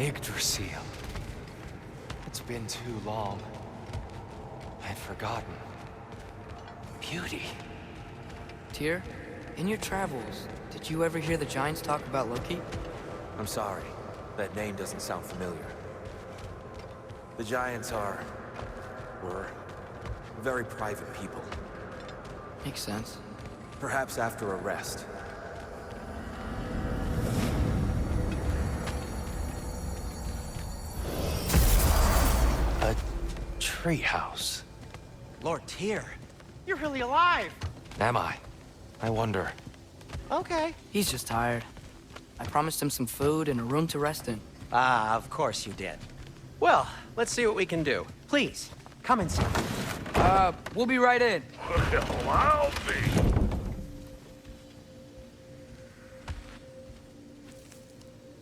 Yggdrasil. It's been too long. I'd forgotten. Beauty. Tyr, in your travels, did you ever hear the Giants talk about Loki? I'm sorry. That name doesn't sound familiar. The Giants were very private people. Makes sense. Perhaps after a rest. A treehouse. Lord Tyr, you're really alive! Am I? I wonder. Okay. He's just tired. I promised him some food and a room to rest in. Ah, of course you did. Well, let's see what we can do. Please, come inside. We'll be right in. Well, I'll be.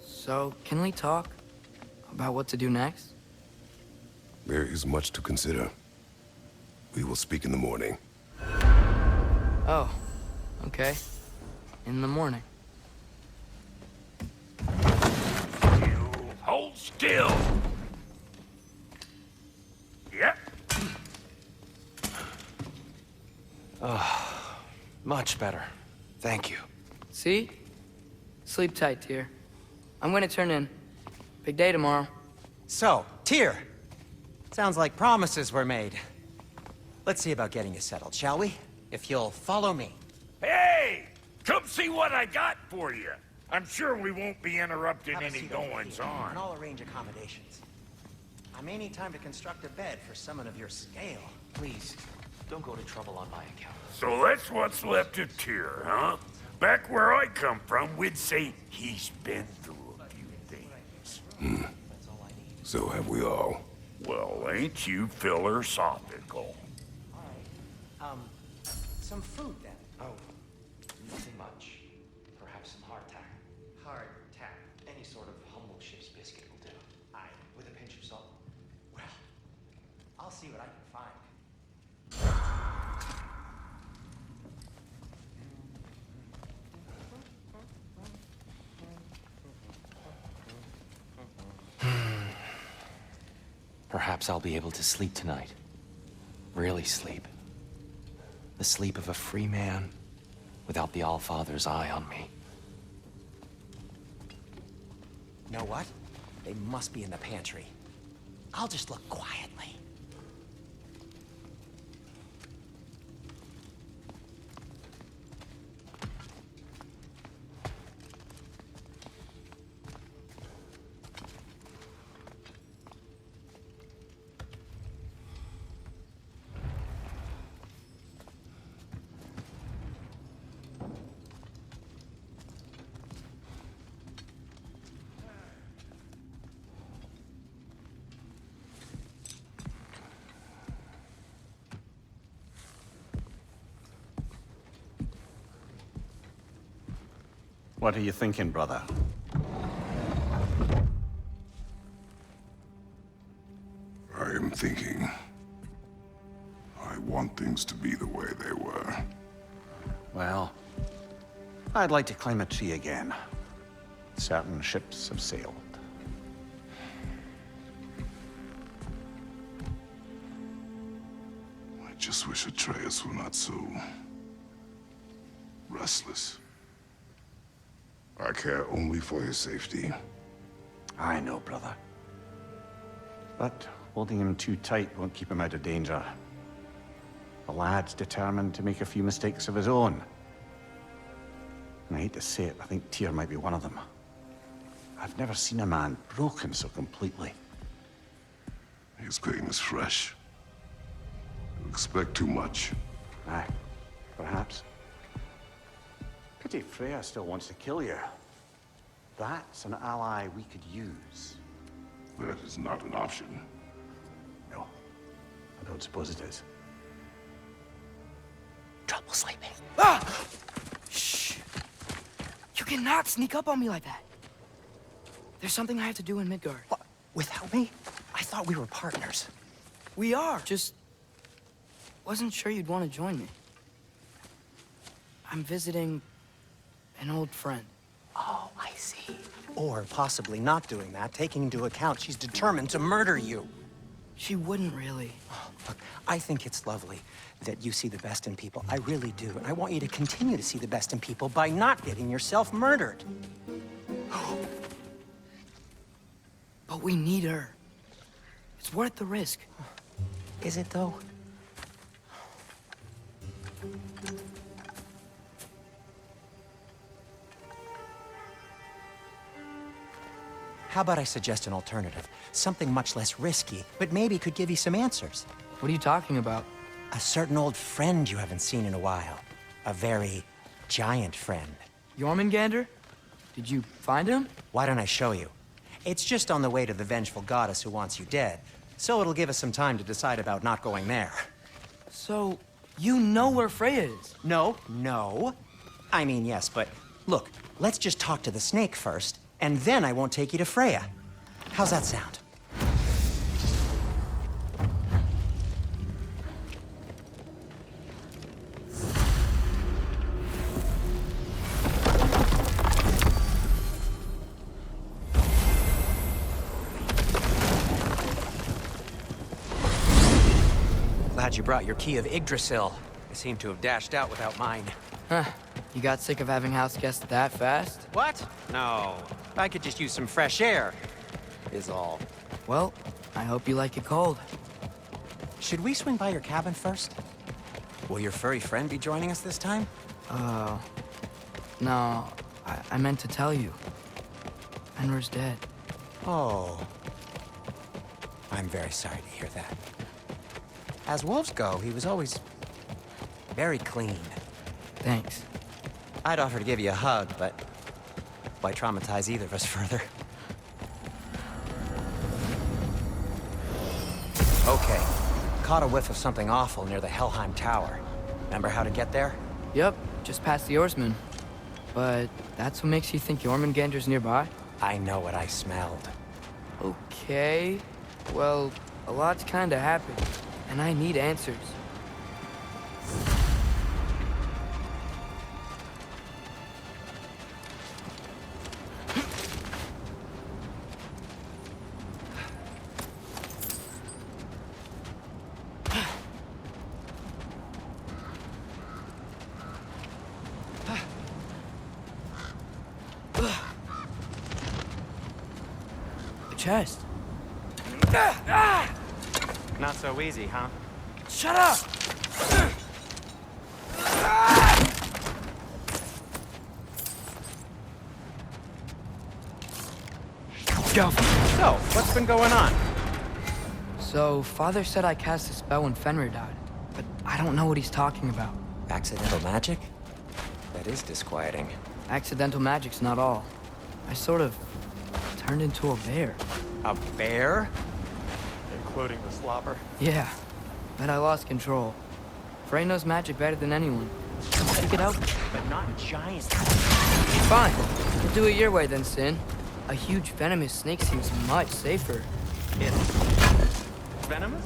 So, can we talk about what to do next? There is much to consider. We will speak in the morning. Oh, okay. In the morning. You hold still. Yep. Much better. Thank you. See? Sleep tight, Tyr. I'm gonna turn in. Big day tomorrow. So, Tyr. Sounds like promises were made. Let's see about getting you settled, shall we? If you'll follow me. Hey! Come see what I got for you. I'm sure we won't be interrupting Have a any seat over here, and goings-on. I'll arrange accommodations. I may need time to construct a bed for someone of your scale. Please, don't go to trouble on my account. So that's what's left of Tyr, huh? Back where I come from, we'd say he's been through a few things. So have we all. Well, ain't you philosophical? Some food then. Oh, nothing much. Perhaps some hardtack. Hardtack. Any sort of humble ship's biscuit will do. Aye. With a pinch of salt. Well, I'll see what I can find. Perhaps I'll be able to sleep tonight. Really sleep. The sleep of a free man without the Allfather's eye on me. Know what? They must be in the pantry. I'll just look quietly. What are you thinking, brother? I am thinking. I want things to be the way they were. Well, I'd like to climb a tree again. Certain ships have sailed. I just wish Atreus were not so restless. I care only for his safety. I know, brother. But holding him too tight won't keep him out of danger. The lad's determined to make a few mistakes of his own. And I hate to say it, I think Tyr might be one of them. I've never seen a man broken so completely. His pain is fresh. You expect too much. Aye, perhaps. Pity Freya still wants to kill you. That's an ally we could use. That is not an option. No, I don't suppose it is. Trouble sleeping. Ah! Shh! You cannot sneak up on me like that. There's something I have to do in Midgard. What? Without me? I thought we were partners. We are. Just wasn't sure you'd want to join me. I'm visiting an old friend. Oh, I see. Or possibly not doing that, taking into account she's determined to murder you. She wouldn't really. Look, I think it's lovely that you see the best in people. I really do. And I want you to continue to see the best in people by not getting yourself murdered. But we need her. It's worth the risk. Is it, though? How about I suggest an alternative? Something much less risky, but maybe could give you some answers. What are you talking about? A certain old friend you haven't seen in a while. A very giant friend. Jormungandr? Did you find him? Why don't I show you? It's just on the way to the vengeful goddess who wants you dead, so it'll give us some time to decide about not going there. So, you know where Freya is? No. I mean, yes, but look, let's just talk to the snake first, and then I won't take you to Freya. How's that sound? Glad you brought your key of Yggdrasil. I seem to have dashed out without mine. Huh. You got sick of having house guests that fast? What? No. I could just use some fresh air, is all. Well, I hope you like it cold. Should we swing by your cabin first? Will your furry friend be joining us this time? No. I meant to tell you. Fenrir's dead. Oh. I'm very sorry to hear that. As wolves go, he was always very clean. Thanks. I'd offer to give you a hug, but why traumatize either of us further? Okay. Caught a whiff of something awful near the Helheim Tower. Remember how to get there? Yep, just past the oarsman. But that's what makes you think Jormungandr's nearby? I know what I smelled. Okay. Well, a lot's kinda happened, and I need answers. Chest. Not so easy, huh? Shut up! Go. So, what's been going on? So, Father said I cast a spell when Fenrir died, but I don't know what he's talking about. Accidental magic? That is disquieting. Accidental magic's not all. I sort of turned into a bear. A bear? Including the slobber. Yeah, but I lost control. Frey knows magic better than anyone. Take it out. But not giant. Fine. We'll do it your way then, Sin. A huge venomous snake seems much safer. It's venomous?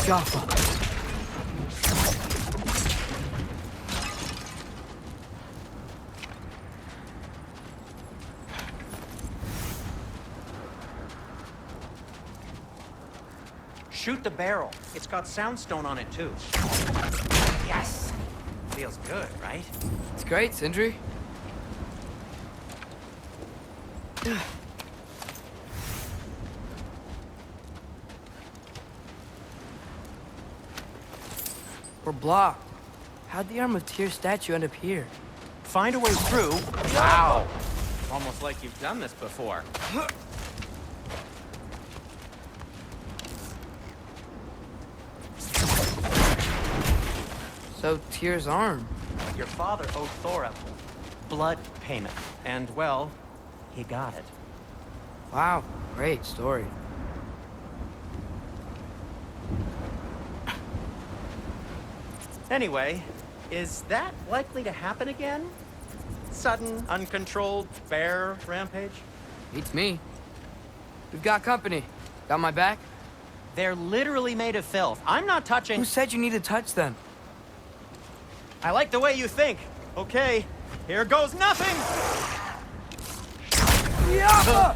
Jaffa. Shoot the barrel. It's got soundstone on it, too. Yes! Feels good, right? It's great, Sindri. We're blocked. How'd the Arm of Tyr statue end up here? Find a way through. Wow! Almost like you've done this before. So, Tyr's arm. Your father owed Thor a blood payment. And, well, he got it. Wow, great story. Anyway, is that likely to happen again? Sudden, uncontrolled bear rampage? Beats me. We've got company. Got my back? They're literally made of filth. I'm not touching... Who said you need to touch them? I like the way you think. Okay, here goes nothing! Yeah!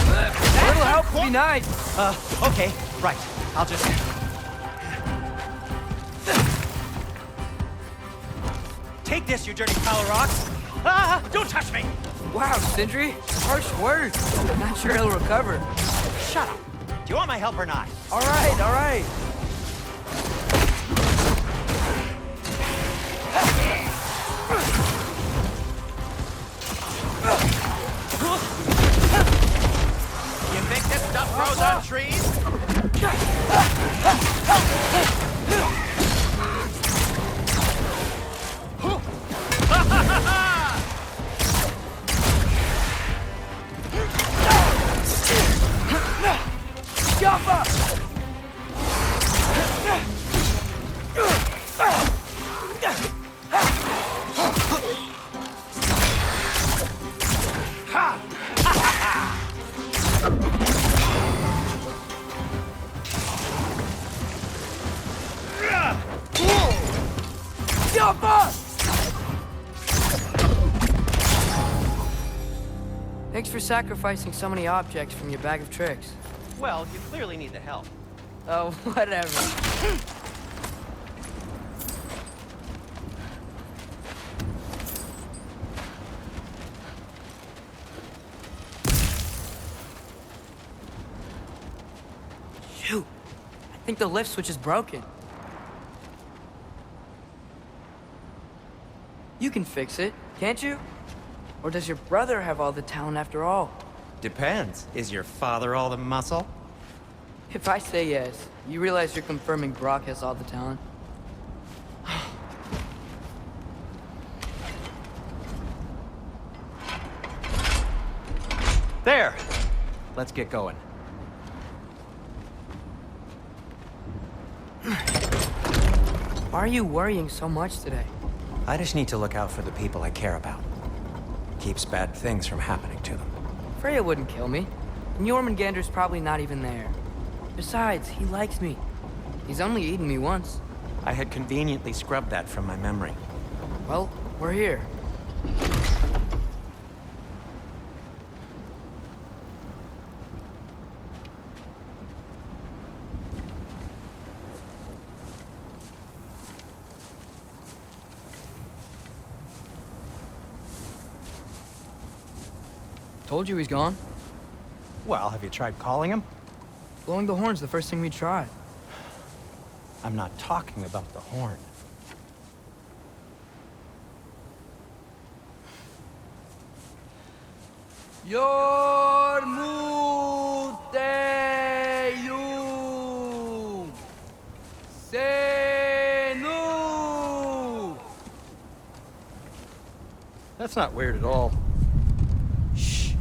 A little help would be nice. Okay, right. I'll just... Take this, you dirty pile of rocks! Ah! Don't touch me! Wow, Sindri. Harsh words. Not sure he'll recover. Shut up! Do you want my help or not? All right, all right. You think this stuff grows on trees? Thanks for sacrificing so many objects from your bag of tricks. Well, you clearly need the help. Oh, whatever. Shoot! I think the lift switch is broken. You can fix it, can't you? Or does your brother have all the talent after all? Depends. Is your father all the muscle? If I say yes, you realize you're confirming Brock has all the talent? There! Let's get going. Why are you worrying so much today? I just need to look out for the people I care about. Keeps bad things from happening to them. Freya wouldn't kill me. And Jormungandr's probably not even there. Besides, he likes me. He's only eaten me once. I had conveniently scrubbed that from my memory. Well, we're here. Told you he's gone. Well, have you tried calling him? Blowing the horn's the first thing we tried. I'm not talking about the horn. Yormuteyum Senu. That's not weird at all. Shh.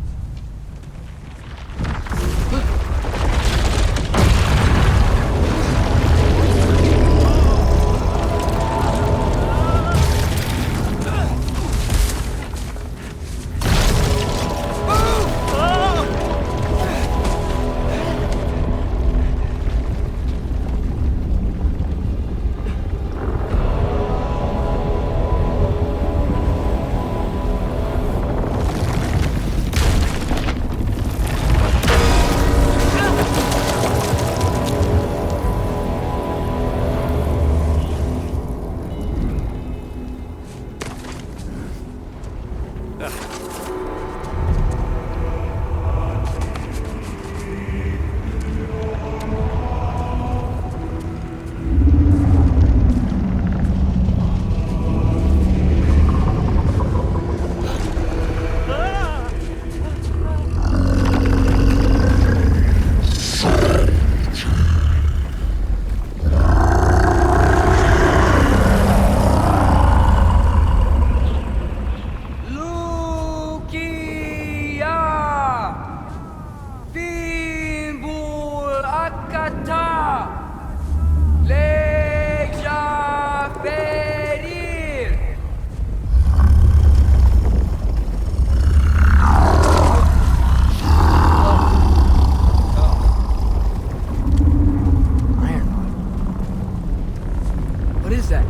What is that?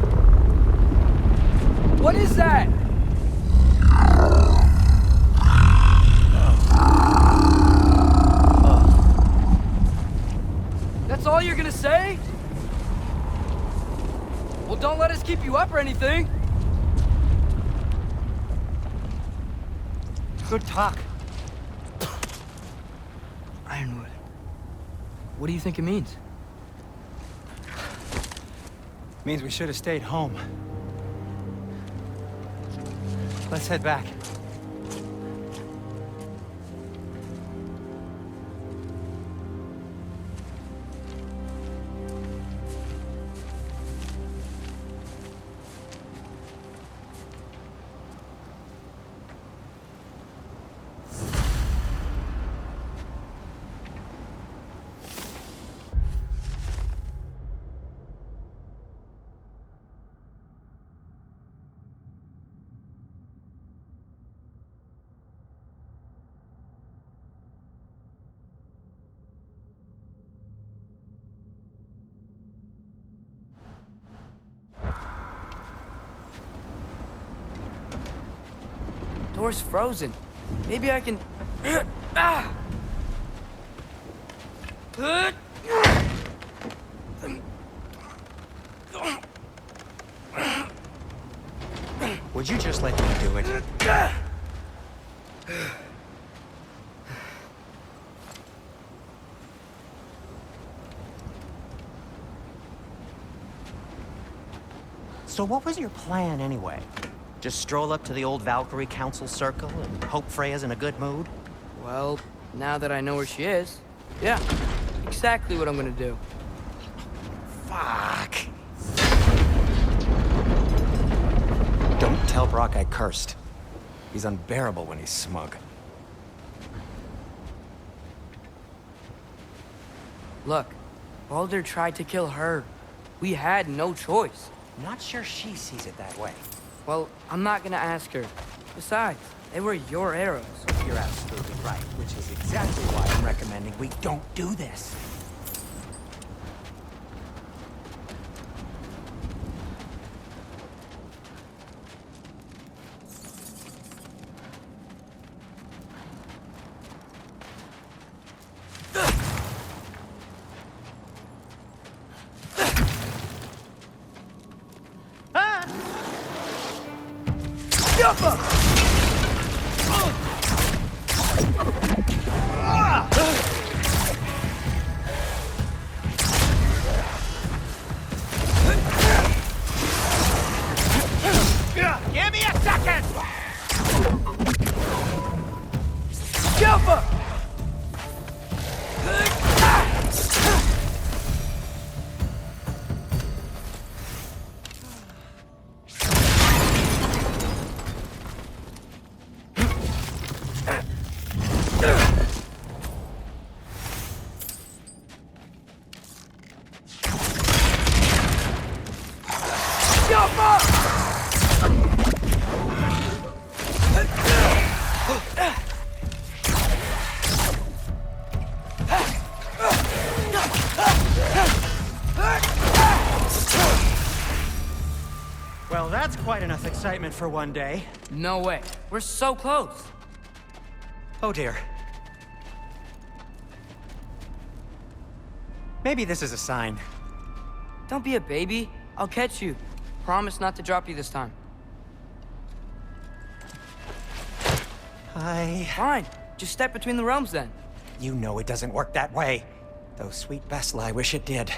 What is that? That's all you're gonna say? Well, don't let us keep you up or anything. Good talk. Ironwood. What do you think it means? Means we should have stayed home. Let's head back. Door's frozen. Maybe I can... Ah! Would you just let me do it? So what was your plan anyway? Just stroll up to the old Valkyrie Council Circle and hope Freya's in a good mood? Well, now that I know where she is, yeah, exactly what I'm gonna do. Fuck. Don't tell Brock I cursed. He's unbearable when he's smug. Look, Baldur tried to kill her. We had no choice. Not sure she sees it that way. Well, I'm not gonna ask her. Besides, they were your arrows. You're absolutely right, which is exactly why I'm recommending we don't do this. Give me a second! Well, that's quite enough excitement for one day. No way. We're so close. Oh dear. Maybe this is a sign. Don't be a baby. I'll catch you. Promise not to drop you this time. Fine. Just step between the realms then. You know it doesn't work that way. Though sweet Bessel, I wish it did.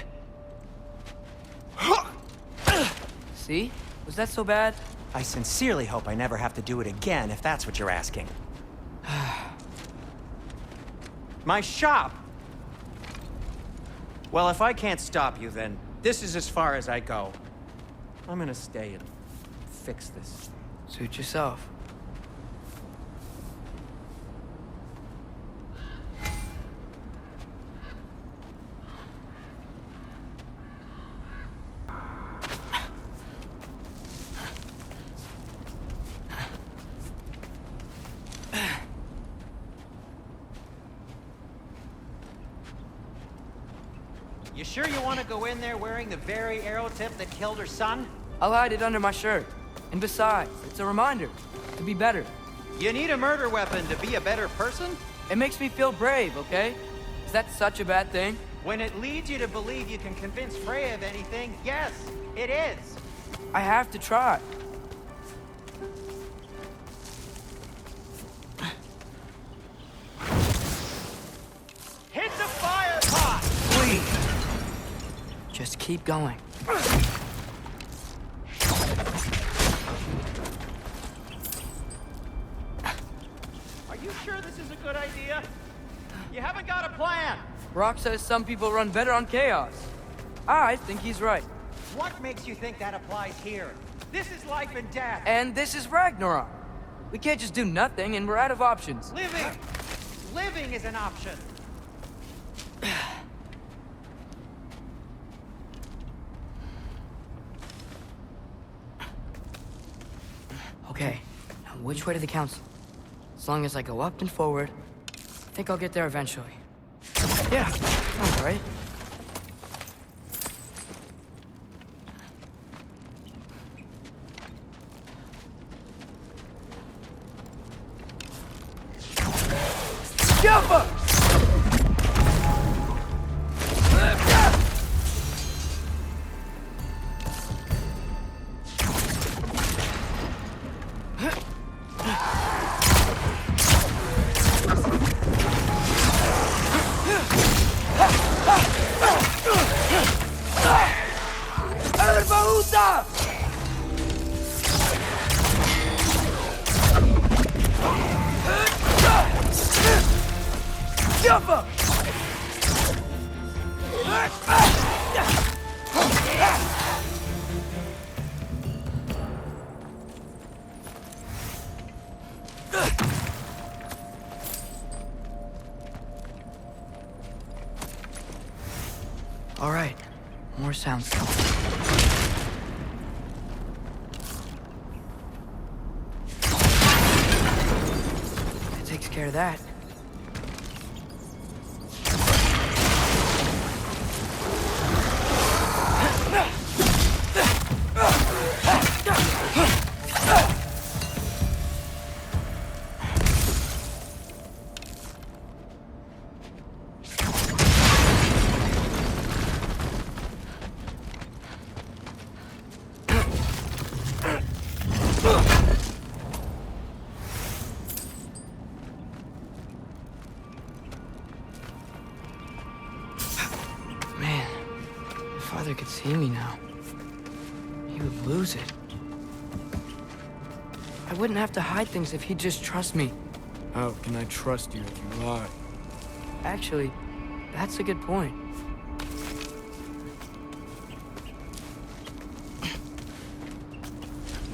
See? Was that so bad? I sincerely hope I never have to do it again, if that's what you're asking. My shop! Well, if I can't stop you, then this is as far as I go. I'm gonna stay and fix this. Suit yourself. You sure you want to go in there wearing the very arrow tip that killed her son? I'll hide it under my shirt. And besides, it's a reminder to be better. You need a murder weapon to be a better person? It makes me feel brave, okay? Is that such a bad thing? When it leads you to believe you can convince Freya of anything, yes, it is. I have to try. Hit the fire pot! Please. Just keep going. Are you sure this is a good idea? You haven't got a plan. Rock says some people run better on chaos. I think he's right. What makes you think that applies here? This is life and death. And this is Ragnarok. We can't just do nothing, and we're out of options. Living is an option. Okay, now which way to the council? As long as I go up and forward, I think I'll get there eventually. Yeah, all right. Jump up! Jump up! All right, more sounds. That takes care of that. Father could see me now. He would lose it. I wouldn't have to hide things if he'd just trust me. How can I trust you if you lie? Actually, that's a good point.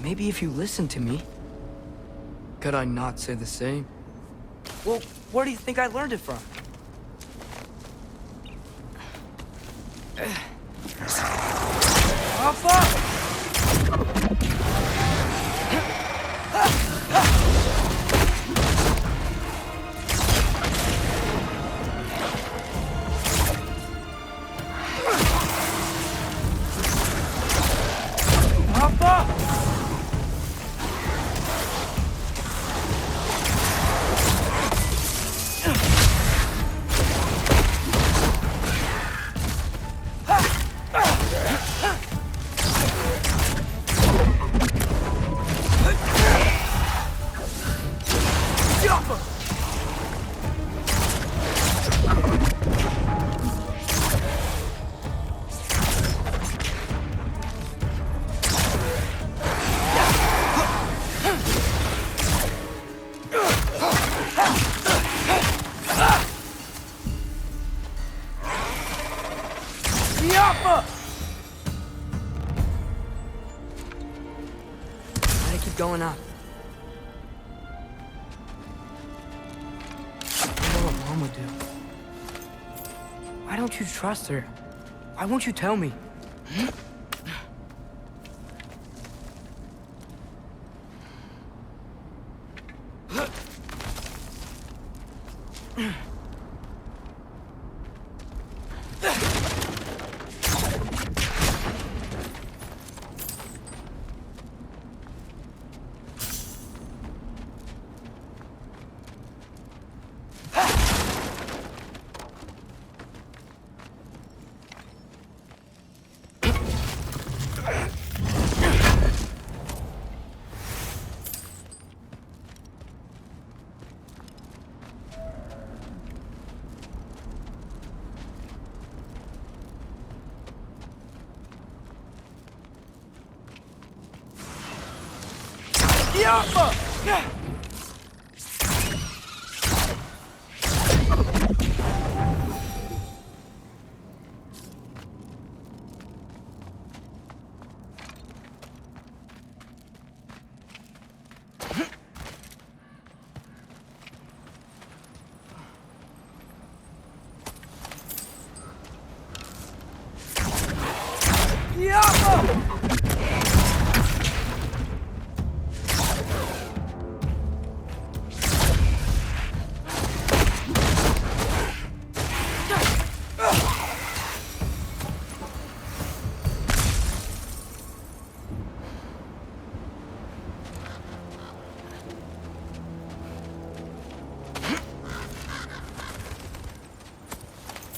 Maybe if you listen to me. Could I not say the same? Well, where do you think I learned it from? Hop up! Hop up! Going up. I wonder what Mom would do. Why don't you trust her? Why won't you tell me?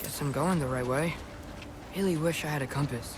Guess I'm going the right way. Really wish I had a compass.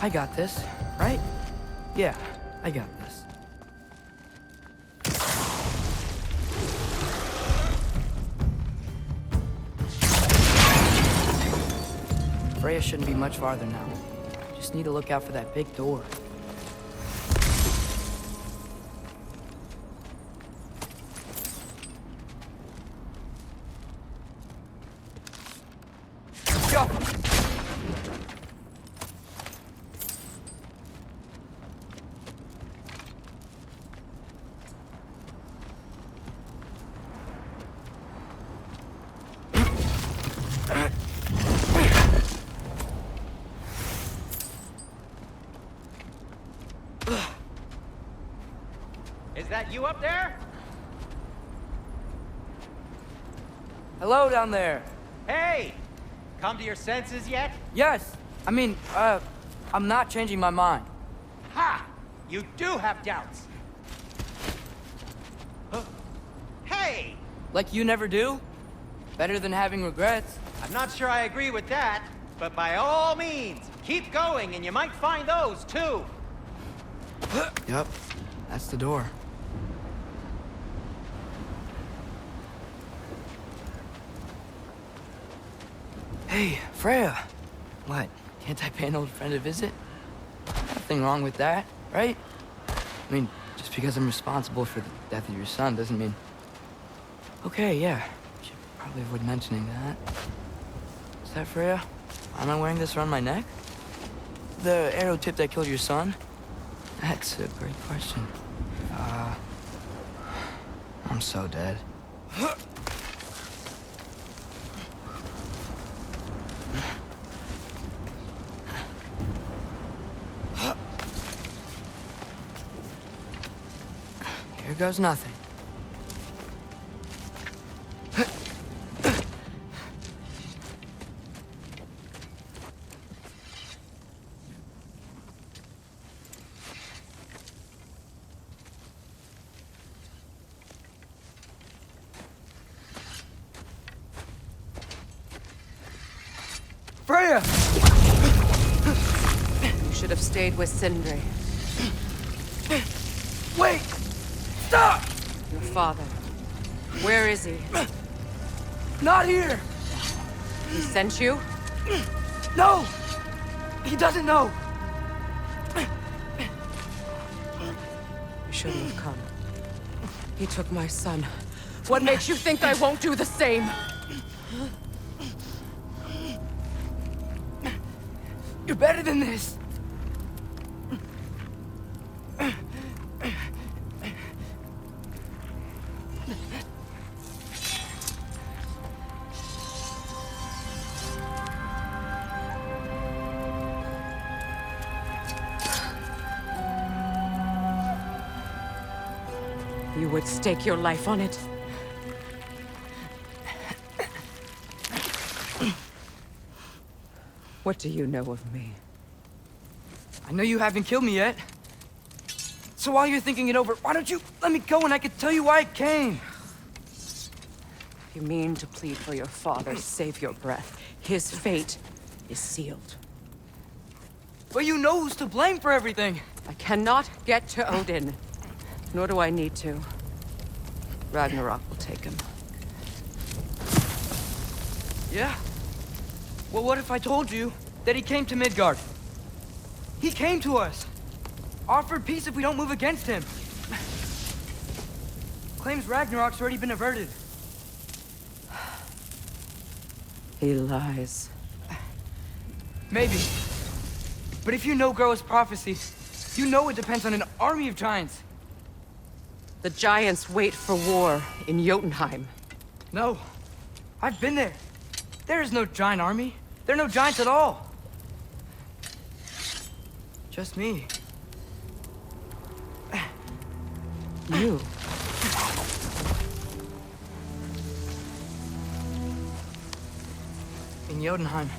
I got this, right? Yeah, I got this. Freya shouldn't be much farther now. Just need to look out for that big door. That you up there? Hello down there. Hey! Come to your senses yet? Yes. I mean, I'm not changing my mind. Ha! You do have doubts. Huh? Hey! Like you never do? Better than having regrets. I'm not sure I agree with that, but by all means, keep going and you might find those too. Yep. That's the door. Hey, Freya. What? Can't I pay an old friend a visit? Nothing wrong with that, right? I mean, just because I'm responsible for the death of your son doesn't mean... Okay, yeah. Should probably avoid mentioning that. Is that Freya? Am I wearing this around my neck? The arrow tip that killed your son? That's a great question. I'm so dead. Here goes nothing. Freya! You should have stayed with Sindri. Wait! Stop! Your father. Where is he? Not here! He sent you? No! He doesn't know! You shouldn't have come. He took my son. What makes you think I won't do the same? You're better than this! You would stake your life on it. What do you know of me? I know you haven't killed me yet. So while you're thinking it over, why don't you let me go and I can tell you why I came? You mean to plead for your father, save your breath. His fate is sealed. But you know who's to blame for everything. I cannot get to Odin. Nor do I need to. Ragnarok will take him. Yeah? Well, what if I told you that he came to Midgard? He came to us. Offered peace if we don't move against him. Claims Ragnarok's already been averted. He lies. Maybe. But if you know Groa's prophecy, you know it depends on an army of giants. The giants wait for war in Jotunheim. No. I've been there. There is no giant army. There are no giants at all. Just me. You? In Jotunheim,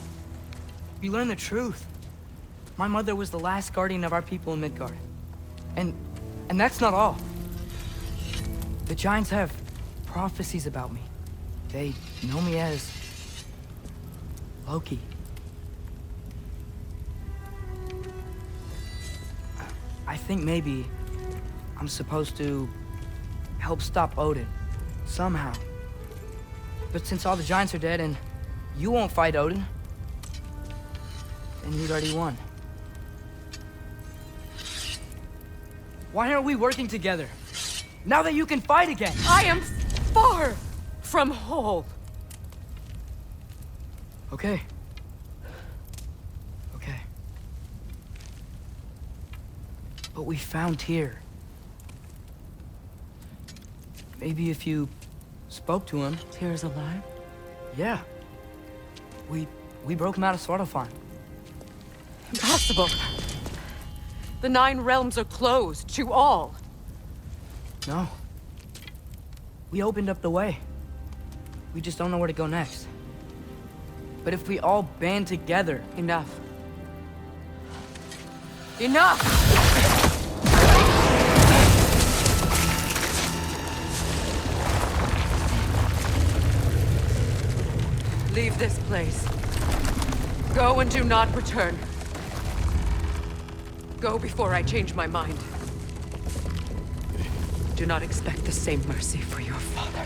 we learn the truth. My mother was the last guardian of our people in Midgard. And that's not all. The giants have prophecies about me. They know me as Loki. I think maybe I'm supposed to help stop Odin, somehow. But since all the giants are dead and you won't fight Odin, then he's already won. Why aren't we working together? Now that you can fight again! I am far from whole. Okay. Okay. But we found Tyr. Maybe if you spoke to him... Tyr's alive? Yeah. We broke him out of Svartalfheim. Impossible. The 9 realms are closed to all. No. We opened up the way. We just don't know where to go next. But if we all band together... Enough. Enough! Leave this place. Go and do not return. Go before I change my mind. Do not expect the same mercy for your father.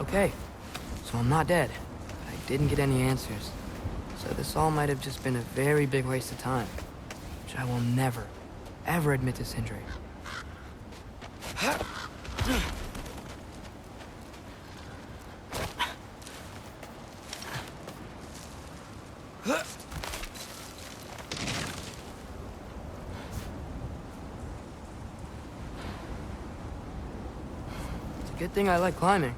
Okay, so I'm not dead. But I didn't get any answers. So this all might have just been a very big waste of time. Which I will never, ever admit to Sindri. It's a good thing I like climbing.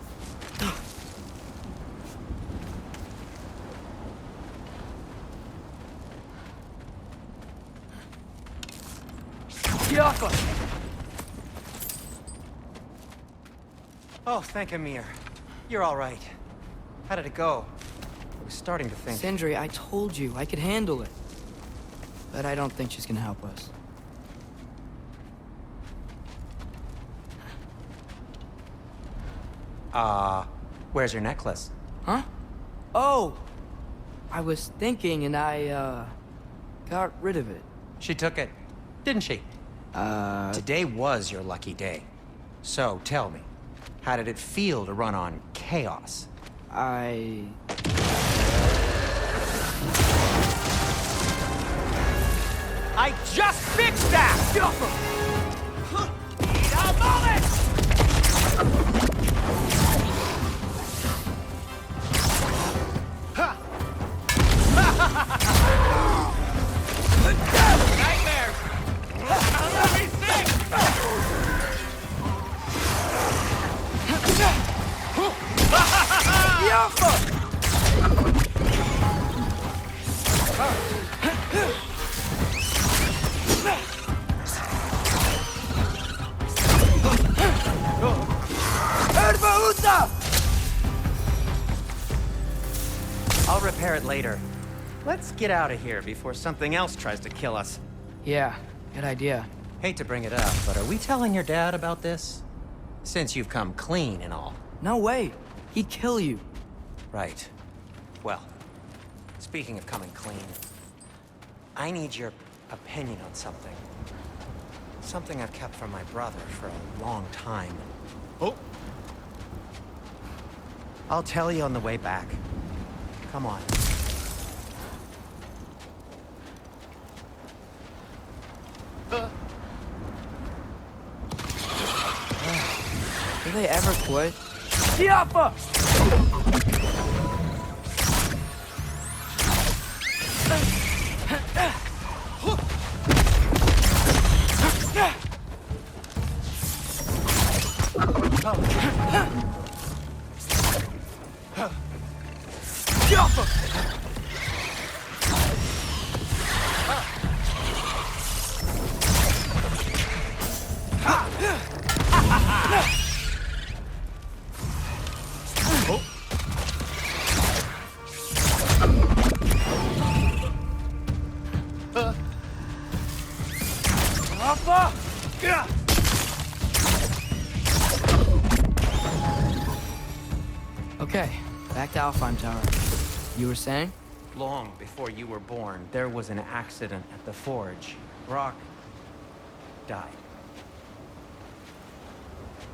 Oh, thank Ymir. You're all right. How did it go? I was starting to think... Sindri, I told you I could handle it. But I don't think she's gonna help us. Where's your necklace? Huh? Oh! I was thinking and I, got rid of it. She took it, didn't she? Today was your lucky day. So, tell me, how did it feel to run on chaos? I just fixed that! Nightmares! Let me think! I'll repair it later. Let's get out of here before something else tries to kill us. Yeah, good idea. Hate to bring it up, but are we telling your dad about this? Since you've come clean and all. No way. He'd kill you. Right. Well, speaking of coming clean, I need your opinion on something. Something I've kept from my brother for a long time. Oh! I'll tell you on the way back. Come on. Do they ever quit? Okay, back to Alfheim Tower. You were saying? Long before you were born, there was an accident at the forge. Brock died.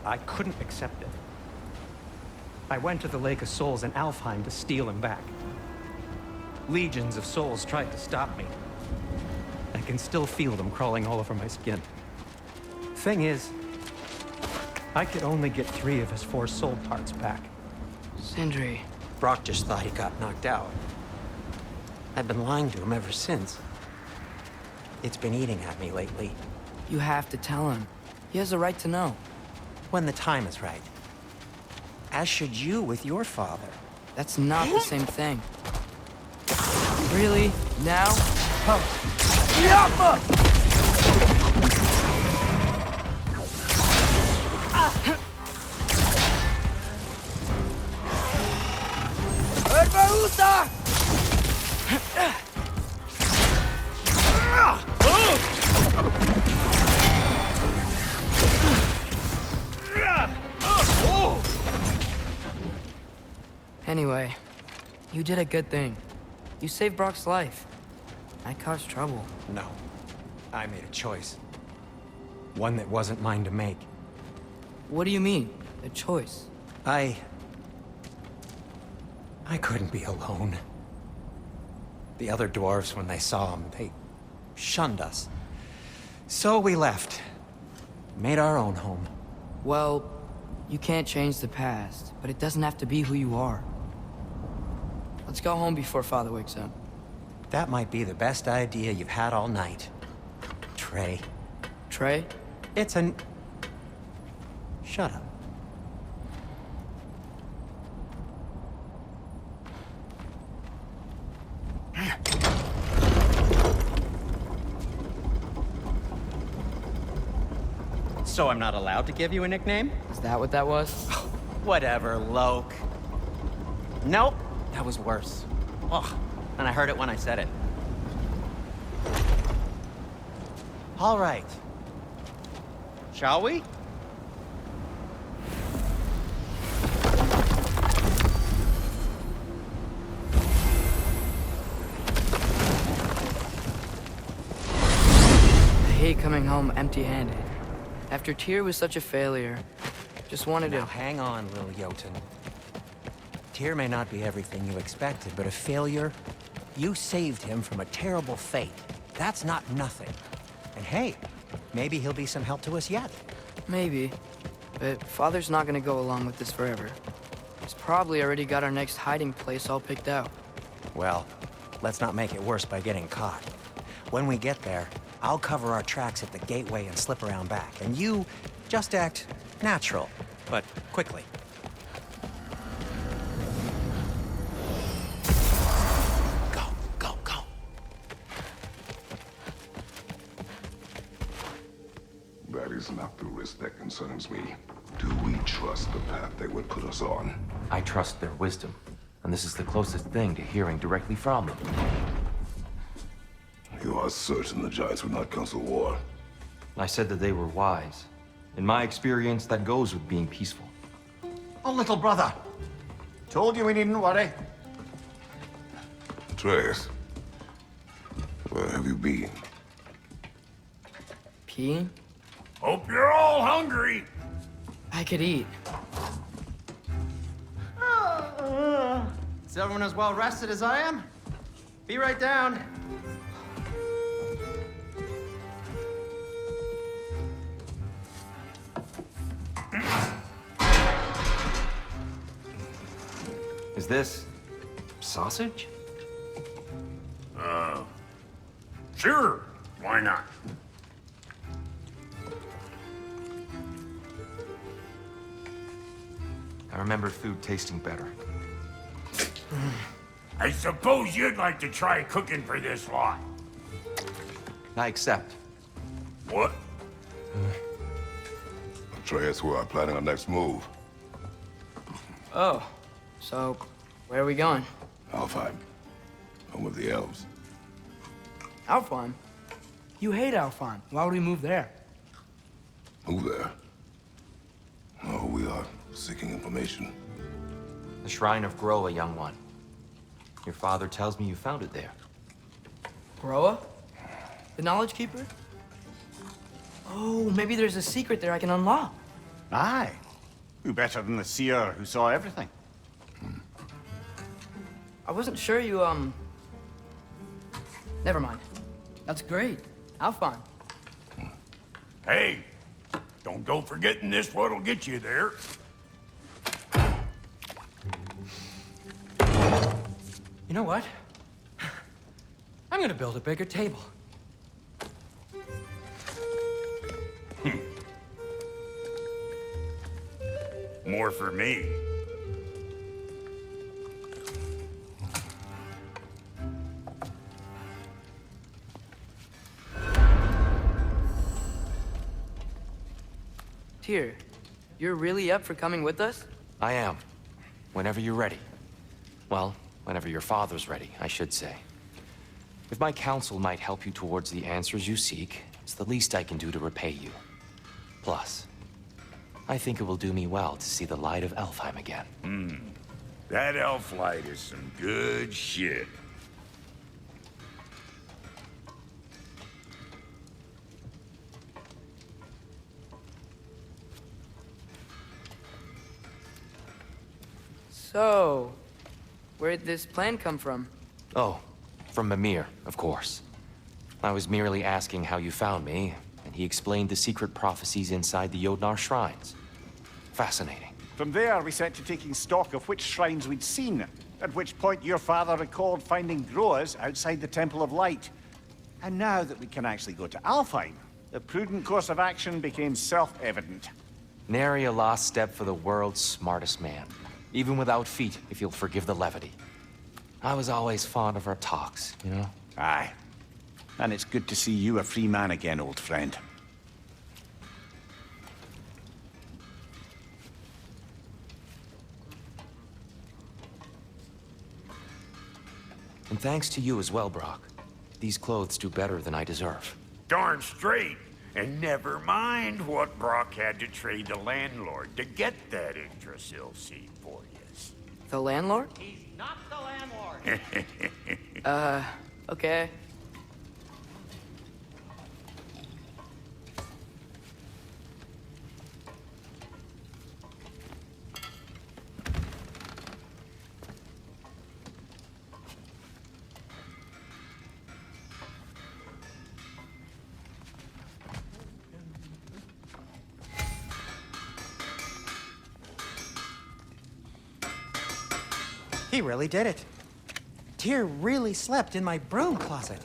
I couldn't accept it. I went to the Lake of Souls in Alfheim to steal him back. Legions of souls tried to stop me. I can still feel them crawling all over my skin. Thing is, I could only get 3 of his 4 soul parts back. Sindri. Brock just thought he got knocked out. I've been lying to him ever since. It's been eating at me lately. You have to tell him. He has a right to know. When the time is right. As should you with your father. That's not the same thing. Really? Now? Oh. Anyway, you did a good thing. You saved Brock's life. I caused trouble. No. I made a choice. One that wasn't mine to make. What do you mean? A choice? I couldn't be alone. The other dwarves, when they saw him, they shunned us. So we left. Made our own home. Well, you can't change the past, but it doesn't have to be who you are. Let's go home before Father wakes up. That might be the best idea you've had all night. Trey. Trey? It's an... Shut up. So I'm not allowed to give you a nickname? Is that what that was? Whatever, Loke. Nope, that was worse. Ugh, and I heard it when I said it. All right. Shall we? I hate coming home empty-handed. After Tyr was such a failure, just wanted to... Now hang on, little Jotun. Tyr may not be everything you expected, but a failure? You saved him from a terrible fate. That's not nothing. And hey, maybe he'll be some help to us yet. Maybe. But Father's not gonna go along with this forever. He's probably already got our next hiding place all picked out. Well, let's not make it worse by getting caught. When we get there, I'll cover our tracks at the gateway and slip around back. And you just act natural, but quickly. Go, go, go. That is not the risk that concerns me. Do we trust the path they would put us on? I trust their wisdom, and this is the closest thing to hearing directly from them. You are certain the Giants would not counsel war? I said that they were wise. In my experience, that goes with being peaceful. Oh, little brother. Told you we needn't worry. Atreus, where have you been? Peeing? Hope you're all hungry. I could eat. Is everyone as well rested as I am? Be right down. Is this... sausage? Sure, why not? I remember food tasting better. I suppose you'd like to try cooking for this lot. I accept. What? Atreus, we are planning our next move. Oh, so where are we going? Alfheim. Home of the elves. Alfheim? You hate Alfheim. Why would we move there? Move there? No, we are seeking information. The Shrine of Groa, young one. Your father tells me you found it there. Groa? The Knowledge Keeper? Oh, maybe there's a secret there I can unlock. Aye. Who better than the seer who saw everything? I wasn't sure you, Never mind. That's great. Alfheim. Hey, don't go forgetting this what'll get you there. You know what? I'm gonna build a bigger table. More for me. Tyr, you're really up for coming with us? I am. Whenever you're ready. Well, whenever your father's ready, I should say. If my counsel might help you towards the answers you seek, it's the least I can do to repay you. Plus, I think it will do me well to see the light of Alfheim again. That elf light is some good shit. So, where'd this plan come from? Oh, from Mimir, of course. I was merely asking how you found me, and he explained the secret prophecies inside the Jotnar shrines. Fascinating. From there, we set to taking stock of which shrines we'd seen, at which point your father recalled finding Groas outside the Temple of Light. And now that we can actually go to Alfheim, the prudent course of action became self-evident. Nary a lost step for the world's smartest man. Even without feet, if you'll forgive the levity. I was always fond of our talks, you know? Aye. And it's good to see you a free man again, old friend. And thanks to you as well, Brock. These clothes do better than I deserve. Darn straight. And never mind what Brock had to trade the landlord to get that Yggdrasil seed for you. The landlord? He's not the landlord. Okay. He really did it. Tyr really slept in my broom closet.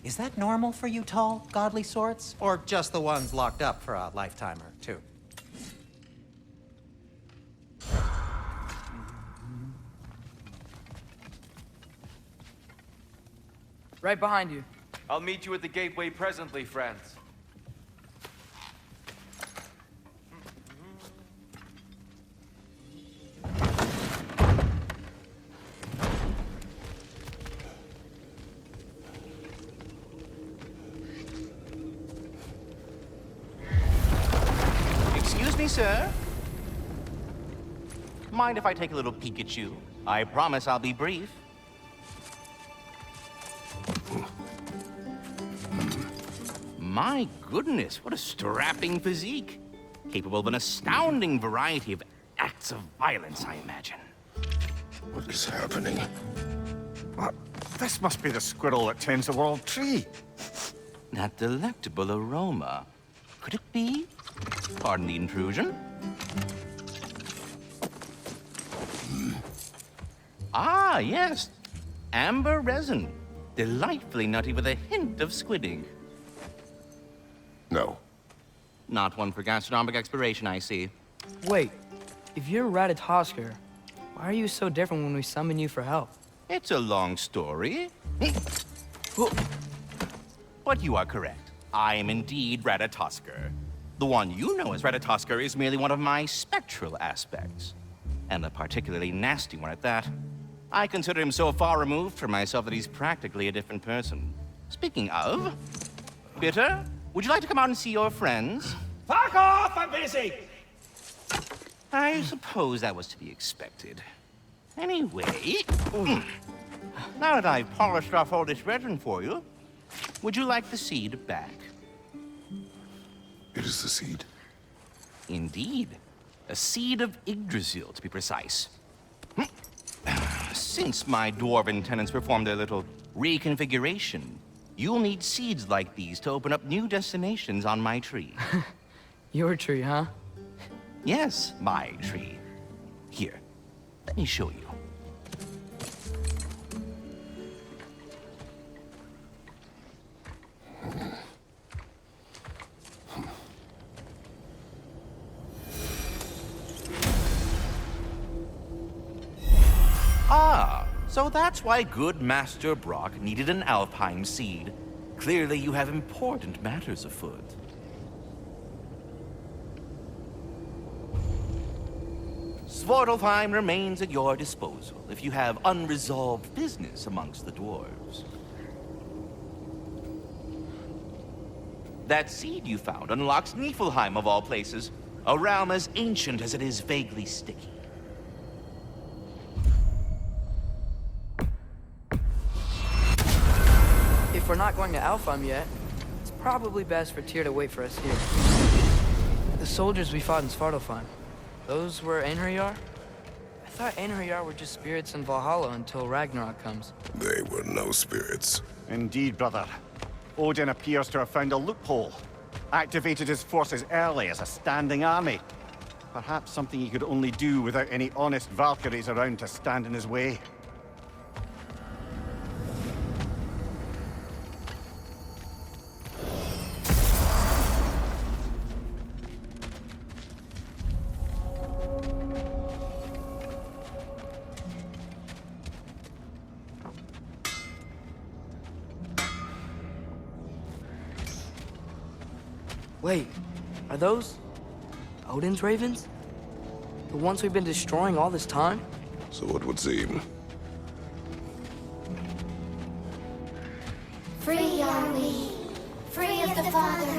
Is that normal for you tall, godly sorts? Or just the ones locked up for a lifetime or two? Right behind you. I'll meet you at the gateway presently, friends. Sir? Mind if I take a little peek at you? I promise I'll be brief. My goodness, what a strapping physique. Capable of an astounding variety of acts of violence, I imagine. What is happening? This must be the squirrel that tends the world tree. That delectable aroma. Could it be? Pardon the intrusion. Ah, yes. Amber resin. Delightfully nutty with a hint of squid ink. No. Not one for gastronomic exploration, I see. Wait, if you're Ratatoskr, why are you so different when we summon you for help? It's a long story. But you are correct. I am indeed Ratatoskr. The one you know as Ratatoskr is merely one of my spectral aspects. And a particularly nasty one at that. I consider him so far removed from myself that he's practically a different person. Speaking of... Bitter, would you like to come out and see your friends? Fuck off! I'm busy! I suppose that was to be expected. Anyway, now that I've polished off all this resin for you, would you like the seed back? It is the seed. Indeed. A seed of Yggdrasil, to be precise. Since my dwarven tenants performed their little reconfiguration, you'll need seeds like these to open up new destinations on my tree. Your tree, huh? Yes, my tree. Here, let me show you. Ah, so that's why good Master Brock needed an Alfheim seed. Clearly you have important matters afoot. Svartalfheim remains at your disposal if you have unresolved business amongst the dwarves. That seed you found unlocks Niflheim of all places, a realm as ancient as it is vaguely sticky. If we're not going to Alfheim yet, it's probably best for Tyr to wait for us here. The soldiers we fought in Svartalfheim, those were Einherjar? I thought Einherjar were just spirits in Valhalla until Ragnarok comes. They were no spirits. Indeed, brother. Odin appears to have found a loophole. Activated his forces early as a standing army. Perhaps something he could only do without any honest Valkyries around to stand in his way. Wait, are those Odin's ravens? The ones we've been destroying all this time? So it would seem. Free are we, free of the Father.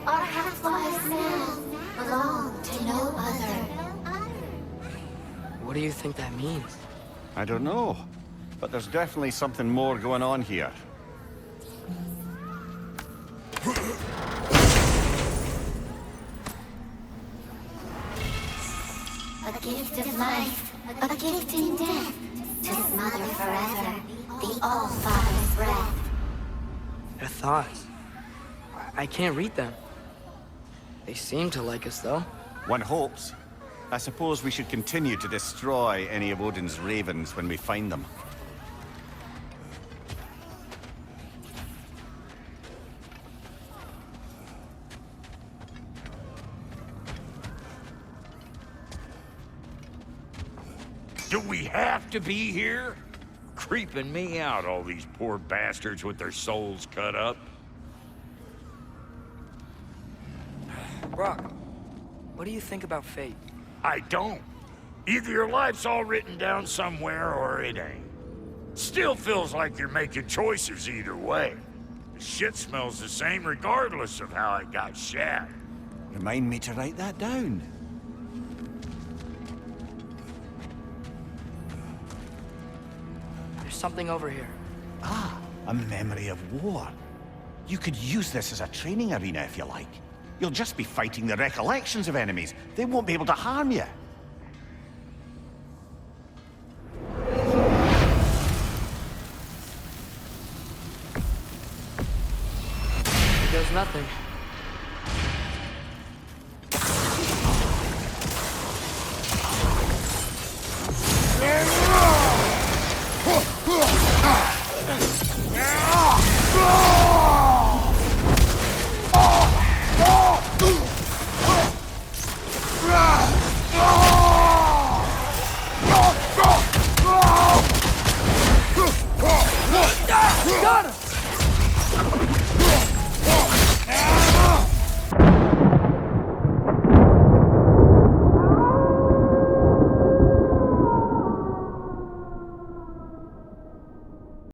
Our half-lives now belong to no other. What do you think that means? I don't know, but there's definitely something more going on here. A gift of life, a gift in death, to his mother forever, the All-Father's breath. Their thoughts. I can't read them. They seem to like us, though. One hopes. I suppose we should continue to destroy any of Odin's ravens when we find them. Do we have to be here? Creeping me out, all these poor bastards with their souls cut up. Brock, what do you think about fate? I don't. Either your life's all written down somewhere or it ain't. Still feels like you're making choices either way. The shit smells the same regardless of how it got shat. Remind me to write that down. There's something over here. Ah, a memory of war. You could use this as a training arena if you like. You'll just be fighting the recollections of enemies. They won't be able to harm you. It does nothing.